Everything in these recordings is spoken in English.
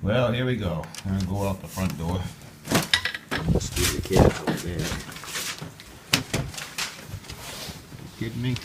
Well, here we go. I'm gonna go out the front door. Let's do the cat over there. You kidding me?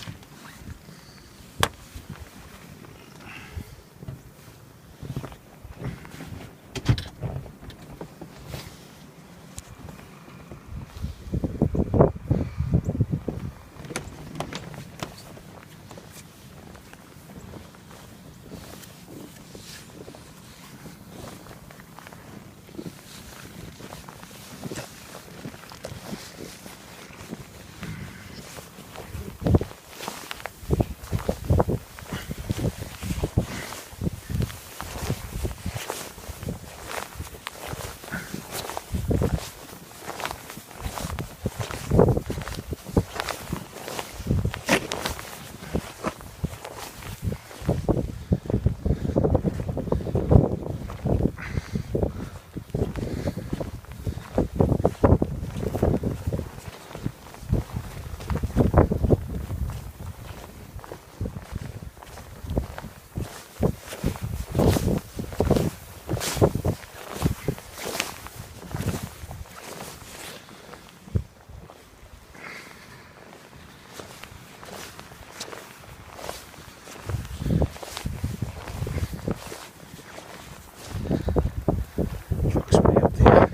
Truck's way up there.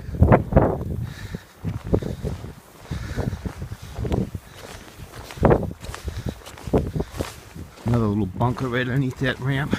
Another little bunker right underneath that ramp.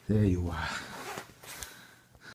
There you are.